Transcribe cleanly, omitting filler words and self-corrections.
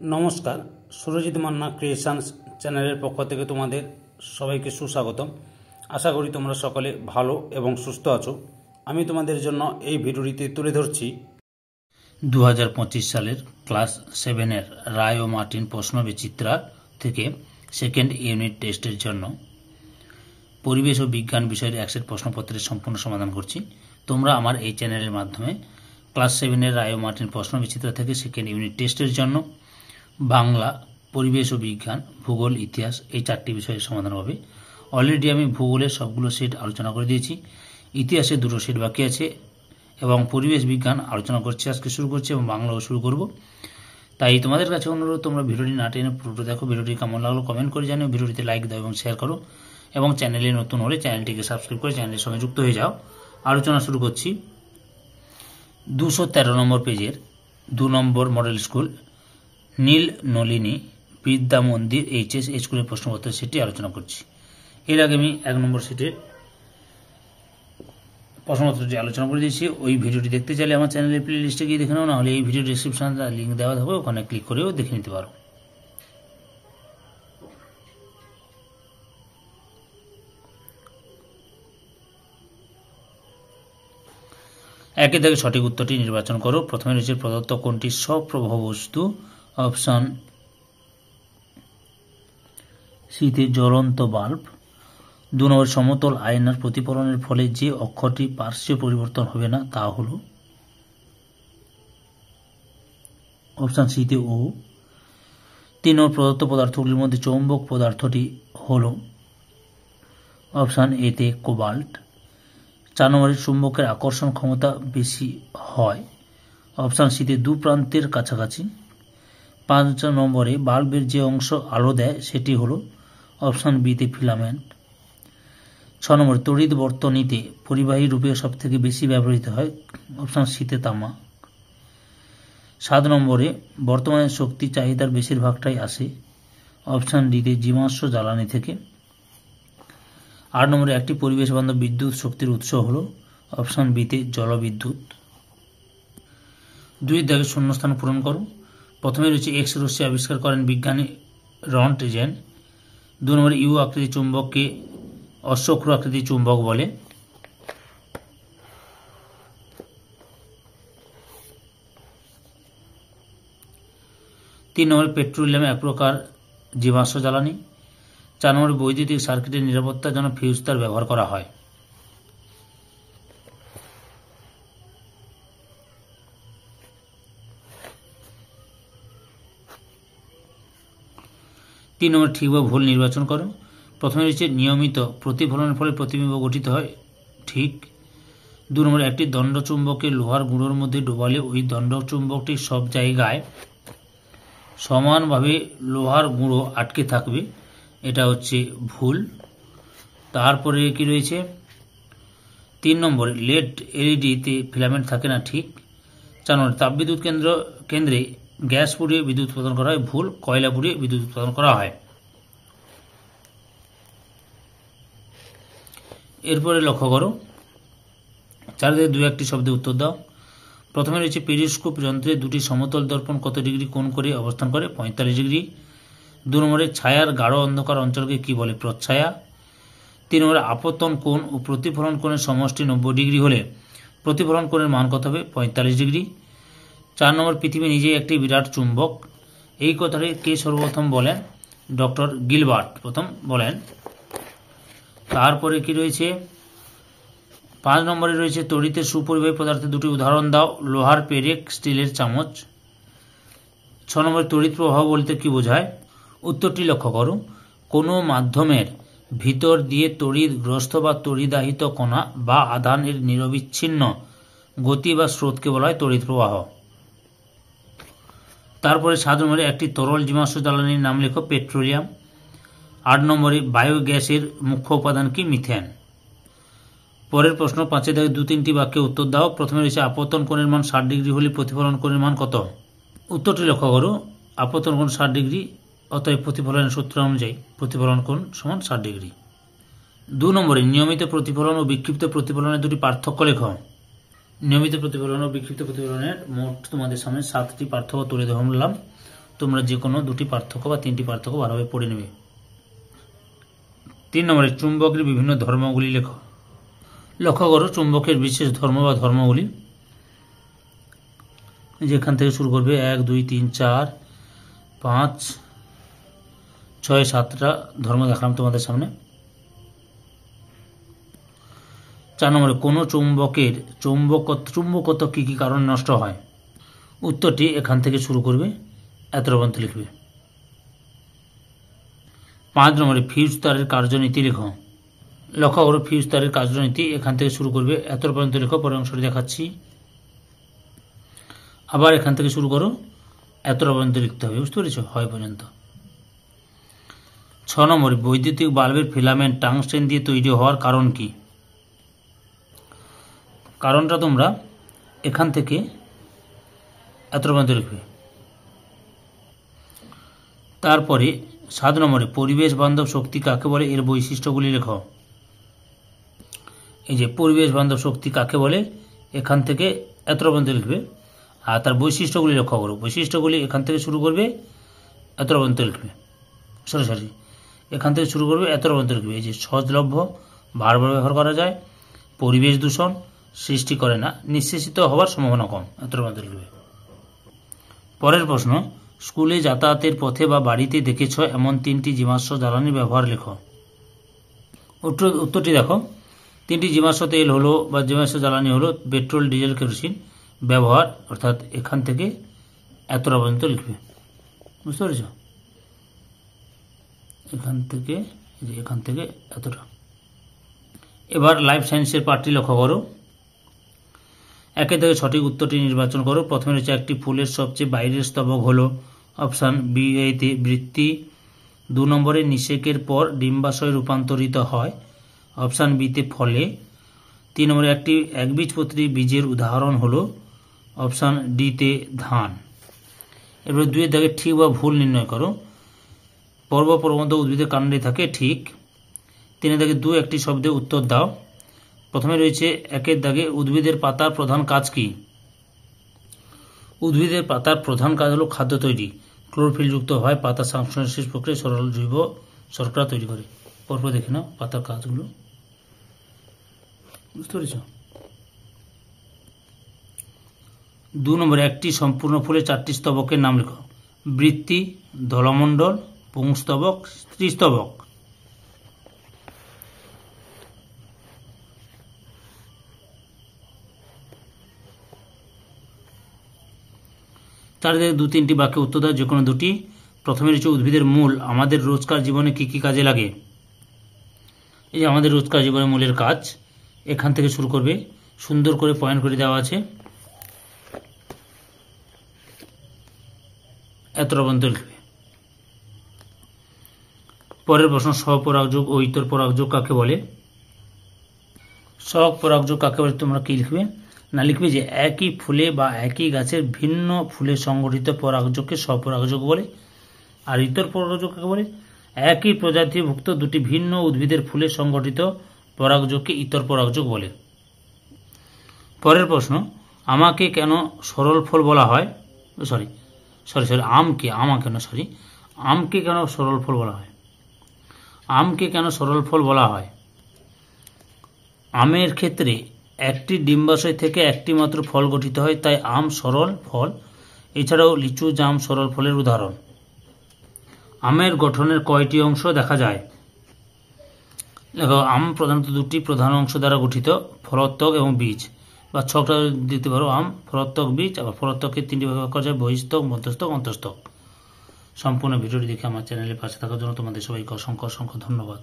নমস্কার, সুরজিৎ মান্না ক্রিয়েশনস চ্যানেলের পক্ষ থেকে তোমাদের সবাইকে সুস্বাগতম। আশা করি তোমরা সকলে ভালো এবং সুস্থ আছো। আমি তোমাদের জন্য এই ভিডিওটিতে তুলে ধরছি 2025 সালের ক্লাস 7-এর রায় ও মার্টিন প্রশ্নবিচিত্রা থেকে সেকেন্ড ইউনিট টেস্টের জন্য পরিবেশ ও বিজ্ঞান বিষয়ের একসেট প্রশ্নপত্রের সম্পূর্ণ সমাধান করছি। তোমরা আমার এই চ্যানেলের মাধ্যমে ক্লাস 7-এর রায় ও মার্টিন প্রশ্নবিচিত্রা থেকে সেকেন্ড ইউনিট টেস্টের জন্য বাংলা, পরিবেশ ও বিজ্ঞান, ভূগোল, ইতিহাস এই 4টি বিষয়ের সমাধান হবে। অলরেডি আমি ভূগোলের সবগুলো সেট আলোচনা করে দিয়েছি, ইতিহাসে 2টো সেট বাকি আছে এবং পরিবেশ বিজ্ঞান আলোচনা করছি, আজকে শুরু করছি এবং বাংলাও শুরু করব। তাই তোমাদের কাছে অনুরোধ, তোমরা ভিডিওটি না টেনে পুরোটা দেখো। ভিডিওটি কেমন লাগলো কমেন্ট করে জানিও, ভিডিওটিতে লাইক দাও এবং শেয়ার করো এবং চ্যানেলে নতুন হলে চ্যানেলটিকে সাবস্ক্রাইব করে চ্যানেলের সঙ্গে যুক্ত হয়ে যাও। আলোচনা শুরু করছি। 213 নম্বর পেজের 2 নম্বর মডেল স্কুল নীল নলিনী বিদ্যা মন্দির এইচএস স্কুলের প্রশ্নপত্র সেটি আলোচনা করছি। এর আগে আমি 1 নম্বর সেটের প্রশ্নপত্রটি আলোচনা করে দিয়েছি। ওই ভিডিওটি দেখতে চাইলে আমার চ্যানেলের প্লে লিস্টে গিয়ে দেখে নাও, নাহলে এই ভিডিও ডিসক্রিপশনে লিঙ্ক দেওয়া থাকবে, ওখানে ক্লিক করেও দেখে নিতে পারো। একে থেকে সঠিক উত্তরটি নির্বাচন করো। প্রথমে রয়েছে প্রদত্ত কোনটি স্বপ্রবাহ বস্তু? অপশন সিতে জ্বলন্ত বাল্ব। 2 নম্বর সমতল আয়নার প্রতিফলনের ফলে যে অক্ষরটি পার্শ্বীয় পরিবর্তন হবে না তা হল? অপশন সিতে ও। 3 নম্বর প্রদত্ত পদার্থগুলির মধ্যে চৌম্বক পদার্থটি হল? অপশন এতে কোবাল্ট। 4 নম্বরের চুম্বকের আকর্ষণ ক্ষমতা বেশি হয়? অপশন সিতে 2 প্রান্তের কাছাকাছি। 5 নম্বরে বাল্বের যে অংশ আলো দেয় সেটি হল? অপশন বিতে ফিলামেন্ট। 6 নম্বর তড়িৎ বর্তনীতে পরিবাহী রূপে সবথেকে বেশি ব্যবহৃত হয়? অপশন সিতে তামা। 7 নম্বরে বর্তমানে শক্তি চাহিদার বেশিরভাগটাই আসে? অপশন ডিতে জীবাশ্ম জ্বালানি থেকে। 8 নম্বরে একটি পরিবেশ বান্ধব বিদ্যুৎ শক্তির উৎস হল? অপশন বিতে জলবিদ্যুৎ। 2 দাগে শূন্যস্থান পূরণ করো। প্রথমে রয়েছে এক্স রশ্মি আবিষ্কার করেন বিজ্ঞানী রন্টজেন। 2 নম্বরে ইউ আকৃতি চুম্বককে অশ্বক্র আকৃতি চুম্বক বলে। 3 নম্বরে পেট্রোলিয়াম এক প্রকার জীবাশ্ম জ্বালানি। 4 নম্বরে বৈদ্যুতিক সার্কিটের নিরাপত্তার জন্য ফিউজ তার ব্যবহার করা হয়। 3 নম্বর ঠিক বা ভুল নির্বাচন করো। প্রথমে রয়েছে নিয়মিত প্রতিফলনের ফলে প্রতিবিম্ব গঠিত হয়, ঠিক। 2 নম্বরে একটি দণ্ডচুম্বককে লোহার গুঁড়োর মধ্যে ডোবালে ওই দণ্ডচুম্বকটি সব জায়গায় সমানভাবে লোহার গুঁড়ো আটকে থাকবে, এটা হচ্ছে ভুল। তারপরে কি রয়েছে? 3 নম্বরে লেড এলইডিতে ফিলামেন্ট থাকে না, ঠিক। 4 নম্বরে তাপবিদ্যুৎ কেন্দ্রে গ্যাস পুড়িয়ে বিদ্যুৎ উৎপাদন করা হয়, ভুল। কয়লা পুড়িয়ে বিদ্যুৎ উৎপাদন করা হয়। এরপরে লক্ষ্য করো, 4 থেকে 2-1টি শব্দে উত্তর দাও। প্রথমে রয়েছে পেরিস্কোপ যন্ত্রে 2টি সমতল দর্পণ কত ডিগ্রি কোণ করে অবস্থান করে? 45 ডিগ্রি। 2 নম্বরে ছায়ার গাঢ় অন্ধকার অঞ্চলকে কি বলে? প্রচ্ছায়া। 3 নম্বরে আপতন কোণ ও প্রতিফলন কোণের সমষ্টি 90 ডিগ্রি হলে প্রতিফলন কোণের মান কত হবে? 45 ডিগ্রি। 4 নম্বর পৃথিবী নিজেই একটি বিরাট চুম্বক, এই কথাটি কে সর্বপ্রথম বলেন? ডক্টর গিলবার্ট প্রথম বলেন। তারপরে কি রয়েছে? 5 নম্বরে রয়েছে তড়িতের সুপরিবাহী পদার্থের 2টি উদাহরণ দাও। লোহার পেরেক, স্টিলের চামচ। 6 নম্বরে তড়িৎ প্রবাহ বলতে কি বোঝায়? উত্তরটি লক্ষ্য করো। কোনো মাধ্যমের ভিতর দিয়ে তড়িৎগ্রস্ত বা তড়িদাহিত কণা বা আধানের নিরবিচ্ছিন্ন গতি বা স্রোতকে বলা হয় তড়িৎ প্রবাহ। তারপরে 7 নম্বরে একটি তরল জীবাশ্ম জ্বালানির নাম লেখো। পেট্রোলিয়াম। 8 নম্বরে বায়োগ্যাসের মুখ্য উপাদান কি? মিথেন। পরের প্রশ্ন 5 থেকে 2-3টি বাক্যে উত্তর দাও। প্রথমে রয়েছে আপতন কোণের মান 60 ডিগ্রি হলে প্রতিফলন কোণের মান কত? উত্তরটি লক্ষ্য করো। আপতন কোণ 60 ডিগ্রি, অতএব প্রতিফলনের সূত্র অনুযায়ী প্রতিফলন কোণ সমান 60 ডিগ্রি। 2 নম্বরে নিয়মিত প্রতিফলন ও বিক্ষিপ্ত প্রতিফলনের 2টি পার্থক্য লেখো। নিয়মিত প্রতিফলন ও বিক্ষিপ্ত প্রতিফলনের মোট তোমাদের সামনে 7টি পার্থক্য তুলে ধরলাম। তোমরা যে কোনো দুটি পার্থক্য বা তিনটি পার্থক্য ভালোভাবে পড়ে নেবে। 3 নম্বরে চুম্বকের বিভিন্ন ধর্মগুলি লেখো। লক্ষ্য করো চুম্বকের বিশেষ ধর্ম বা ধর্মগুলি, যেখান থেকে শুরু করবে 1 2 3 4 5 6 7টা ধর্ম দেখালাম তোমাদের সামনে। 4 নম্বরে কোনো চুম্বকের চুম্বকত্ব কী কী কারণে নষ্ট হয়? উত্তরটি এখান থেকে শুরু করবে, এত পর্যন্ত লিখবে। 5 নম্বরে ফিউজ তারের কার্যনীতি লেখো। লক্ষ্য করো ফিউজ তারের কার্যনীতি এখান থেকে শুরু করবে, এত পর্যন্ত লেখো। পরের অংশটি দেখাচ্ছি, আবার এখান থেকে শুরু করো, এত পর্যন্ত লিখতে হবে, বুঝতে পেরেছ? হয় পর্যন্ত। 6 নম্বরে বৈদ্যুতিক বাল্বের ফিলামেন্ট টাংস্টেন দিয়ে তৈরি হওয়ার কারণ কি? কারণটা তোমরা এখান থেকে এত পর্যন্ত লিখবে। তারপরে 7 নম্বরে পরিবেশ বান্ধব শক্তি কাকে বলে, এর বৈশিষ্ট্যগুলি লেখো। এই যে পরিবেশ বান্ধব শক্তি কাকে বলে, এখান থেকে এত পর্যন্ত লিখবে। আর তার বৈশিষ্ট্যগুলি লক্ষ্য করো, বৈশিষ্ট্যগুলি এখান থেকে শুরু করবে, এত পর্যন্ত লিখবে। সরি এখান থেকে শুরু করবে, এত পর্যন্ত লিখবে। এই যে সহজলভ্য, বারবার ব্যবহার করা যায়, পরিবেশ দূষণ সৃষ্টি করে না, নিঃশেষিত হওয়ার সম্ভাবনা কম, এত পর্যন্ত লিখবে। পরের প্রশ্ন, স্কুলে যাতায়াতের পথে বা বাড়িতে দেখেছ এমন 3টি জীবাশ্ম জ্বালানির ব্যবহার লেখো। উত্তরটি দেখো, 3টি জীবাশ্ম তেল হলো বা জীবাশ্ম জ্বালানি হলো পেট্রোল, ডিজেল, কেরোসিন। ব্যবহার অর্থাৎ এখান থেকে এতটা পর্যন্ত লিখবে, বুঝতে পেরেছ? এখান থেকে এতটা। এবার লাইফ সায়েন্সের পার্টটি লক্ষ্য করো। 1 থেকে সঠিক উত্তরটি নির্বাচন করো। প্রথমে রয়েছে একটি ফুলের সবচেয়ে বাইরের স্তবক হলো অপশান বি এতে বৃত্তি। 2 নম্বরে নিষেকের পর ডিম্বাশয়ে রূপান্তরিত হয়, অপশান বিতে ফলে। 3 নম্বরে একটি একবীজপত্রী বীজের উদাহরণ হলো অপশান ডিতে ধান। এবার 2 এর দাগে ঠিক বা ভুল নির্ণয় করো। পর্বত উদ্ভিদের কাণ্ডে থাকে, ঠিক। 3 এর দাগে 2 একটি শব্দে উত্তর দাও। প্রথমে রয়েছে 1 এর দাগে উদ্ভিদের পাতার প্রধান কাজ কি? উদ্ভিদের পাতার প্রধান কাজ হলো খাদ্য তৈরি। ক্লোরোফিল যুক্ত হয়, পাতা সংশ্লেষ প্রক্রিয়ায় সরল জৈব শর্করা তৈরি করে। পরপর দেখে নাও পাতার কাজগুলো, বুঝতে পেরেছ? 2 নম্বরে একটি সম্পূর্ণ ফুলের 4টি স্তবকের নাম লেখো। বৃত্তি, ধলমণ্ডল, পুংস্তবক, স্ত্রীস্তবক। চারিদিকে 2-3টি বাক্যে উত্তর দাও, যে কোনো দুটি। প্রথমে রয়েছে উদ্ভিদের মূল আমাদের রোজকার জীবনে কি কি কাজে লাগে। এই যে আমাদের রোজকার জীবনে মূলের কাজ, এখান থেকে শুরু করবে, সুন্দর করে পয়েন্ট করে দেওয়া আছে, এতটা পর্যন্ত লিখবে। পরের প্রশ্ন, স্বপরাগযোগ ও ইতর পরাগযোগ কাকে বলে? স্বপরাগযোগ কাকে বলে তোমরা কি লিখবে না, লিখবে যে একই ফুলে বা একই গাছের ভিন্ন ফুলে সংগঠিত পরাগযোগকে স্বপরাগযোগ বলে। আর ইতর পরাগযোগ কাকে বলে? একই প্রজাতিভুক্ত দুটি ভিন্ন উদ্ভিদের ফুলে সংগঠিত পরাগযোগকে ইতর পরাগযোগ বলে। পরের প্রশ্ন, আমাকে কেন সরল ফল বলা হয়? আমকে কেন সরল ফল বলা হয়? আমকে কেন সরল ফল বলা হয়? আমের ক্ষেত্রে একটি ডিম্বাশয় থেকে একটি মাত্র ফল গঠিত হয়, তাই আম সরল ফল। এছাড়াও লিচু, জাম সরল ফলের উদাহরণ। আমের গঠনের কয়টি অংশ দেখা যায়? দেখো, আম প্রধানত 2টি প্রধান অংশ দ্বারা গঠিত, ফলোত্বক এবং বীজ। বা ছকটা দিতে পারো, আম ফলোত্বক, বীজ। আবার ফলোত্বকের 3টি ভাগ করা যায়, বহিস্তক, মধ্যস্থক, অন্তঃস্থক। সম্পূর্ণ ভিডিওটি দেখে আমার চ্যানেলের পাশে থাকার জন্য তোমাদের সবাইকে অসংখ্য ধন্যবাদ।